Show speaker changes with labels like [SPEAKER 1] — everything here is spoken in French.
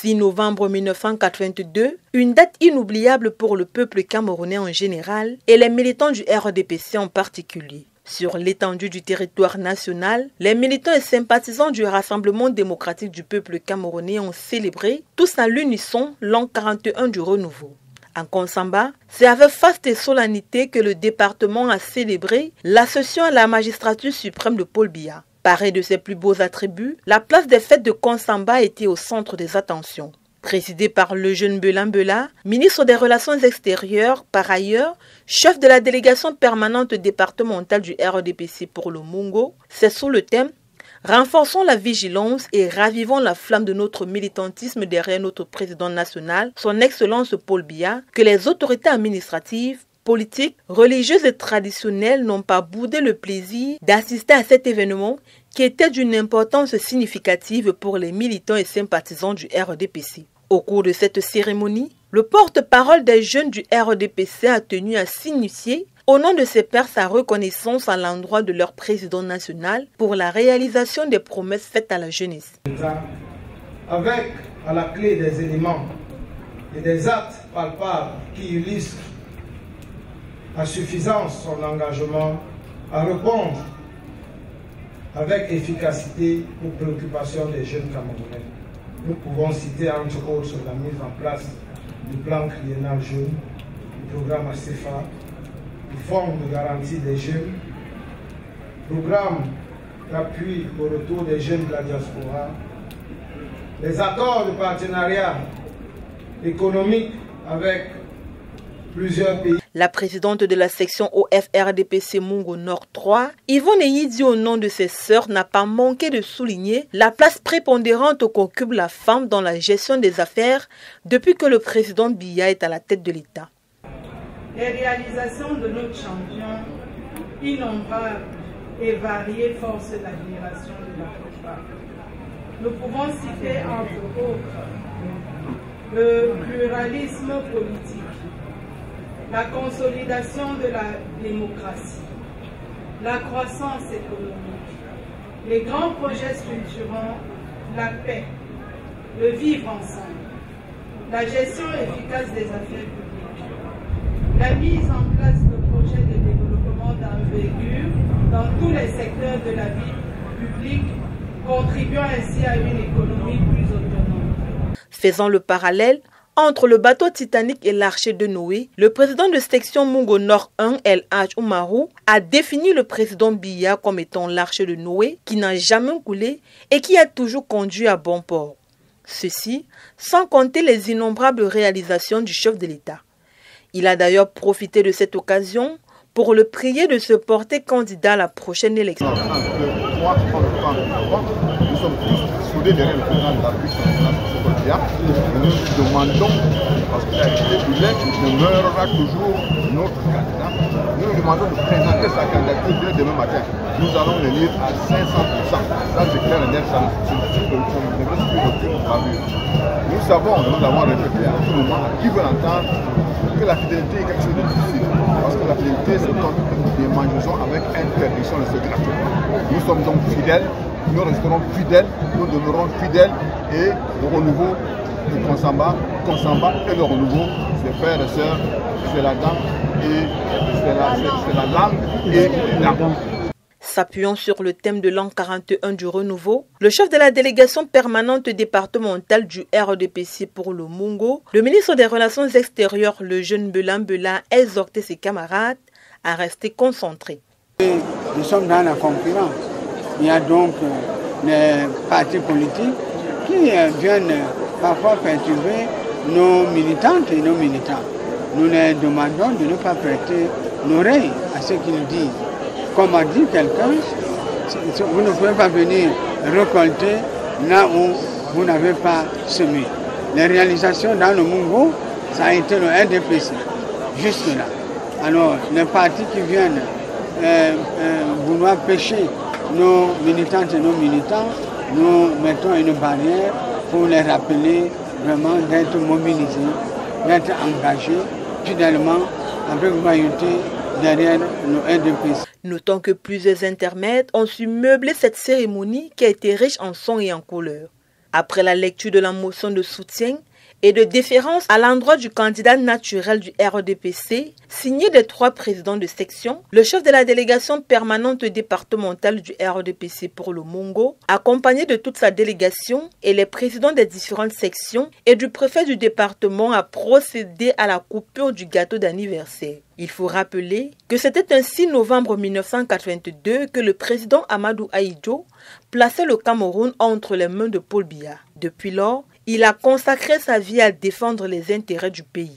[SPEAKER 1] 6 novembre 1982, une date inoubliable pour le peuple camerounais en général et les militants du RDPC en particulier. Sur l'étendue du territoire national, les militants et sympathisants du Rassemblement démocratique du peuple camerounais ont célébré, tous à l'unisson, l'an 41 du renouveau. En Konsamba, c'est avec faste et solennité que le département a célébré l'accession à la magistrature suprême de Paul Biya. Paré de ses plus beaux attributs, la place des fêtes de Konsamba était au centre des attentions. Présidé par le jeune Mbela Mbela, ministre des Relations extérieures, par ailleurs, chef de la délégation permanente départementale du RDPC pour le Mungo, c'est sous le thème « Renforçons la vigilance et ravivons la flamme de notre militantisme derrière notre président national, son Excellence Paul Biya » que les autorités administratives, politiques, religieuses et traditionnelles n'ont pas boudé le plaisir d'assister à cet événement qui était d'une importance significative pour les militants et sympathisants du RDPC. Au cours de cette cérémonie, le porte-parole des jeunes du RDPC a tenu à s'initier au nom de ses pairs sa reconnaissance à l'endroit de leur président national pour la réalisation des promesses faites à la jeunesse.
[SPEAKER 2] Avec à la clé des éléments et des actes palpables qui illustrent à suffisance son engagement à répondre avec efficacité aux préoccupations des jeunes Camerounais. Nous pouvons citer entre autres la mise en place du plan triennal jeune, du programme ACEFA, du fonds de garantie des jeunes, programme d'appui au retour des jeunes de la diaspora, les accords de partenariat économique avec plusieurs pays.
[SPEAKER 1] La présidente de la section OFRDPC Mungo Nord 3, Yvonne Eyidi, au nom de ses sœurs, n'a pas manqué de souligner la place prépondérante qu'occupe la femme dans la gestion des affaires depuis que le président Biya est à la tête de l'État.
[SPEAKER 3] Les réalisations de notre champion, innombrables et variées, forcent l'admiration de la plupart. Nous pouvons citer entre autres le pluralisme politique, la consolidation de la démocratie, la croissance économique, les grands projets structurants, la paix, le vivre ensemble, la gestion efficace des affaires publiques, la mise en place de projets de développement d'envergure dans tous les secteurs de la vie publique, contribuant ainsi à une économie plus autonome.
[SPEAKER 1] Faisant le parallèle entre le bateau Titanic et l'archer de Noé, le président de section Mungo Nord 1, El Hadj Oumarou, a défini le président Biya comme étant l'archer de Noé qui n'a jamais coulé et qui a toujours conduit à bon port. Ceci sans compter les innombrables réalisations du chef de l'État. Il a d'ailleurs profité de cette occasion pour le prier de se porter candidat à la prochaine élection.
[SPEAKER 4] Nous sommes tous soudés derrière le président de la République. Nous demandons, parce qu'il demeurera toujours notre candidat, nous lui demandons de présenter sa candidature dès demain matin. Nous allons le lire à 500%. Ça c'est clair et net, ça nous savons, nous l'avons répété à tout moment, qui veut entendre, que la fidélité est quelque chose de difficile. Parce que la fidélité, c'est comme des mangeaisons avec interdiction de se gratuitement. Nous sommes donc fidèles, nous resterons fidèles, nous demeurons fidèles et le renouveau de Konsamba et le renouveau, c'est frères et sœurs, c'est la dame et c'est la lame et l'âme.
[SPEAKER 1] S'appuyant sur le thème de l'an 41 du renouveau, le chef de la délégation permanente départementale du RDPC pour le Mungo, le ministre des Relations extérieures, le jeune Mbela Mbela, a exhorté ses camarades à rester concentrés.
[SPEAKER 5] Nous sommes dans la concurrence. Il y a donc les partis politiques qui viennent parfois perturber nos militantes et nos militants. Nous les demandons de ne pas prêter l'oreille à ce qu'ils disent. Comme a dit quelqu'un, vous ne pouvez pas venir récolter là où vous n'avez pas semé. Les réalisations dans le Mungo, ça a été le RDPC, juste là. Alors, les partis qui viennent vouloir pêcher nos militantes et nos militants, nous mettons une barrière pour les rappeler vraiment d'être mobilisés, d'être engagés fidèlement avec loyauté derrière le RDPC.
[SPEAKER 1] Notons que plusieurs intermèdes ont su meubler cette cérémonie qui a été riche en sons et en couleurs. Après la lecture de la motion de soutien et de déférence à l'endroit du candidat naturel du RDPC, signé des 3 présidents de section, le chef de la délégation permanente départementale du RDPC pour le Mongo, accompagné de toute sa délégation et les présidents des différentes sections et du préfet du département, a procédé à la coupure du gâteau d'anniversaire. Il faut rappeler que c'était un 6 novembre 1982 que le président Amadou Ahidjo plaçait le Cameroun entre les mains de Paul Biya. Depuis lors, il a consacré sa vie à défendre les intérêts du pays.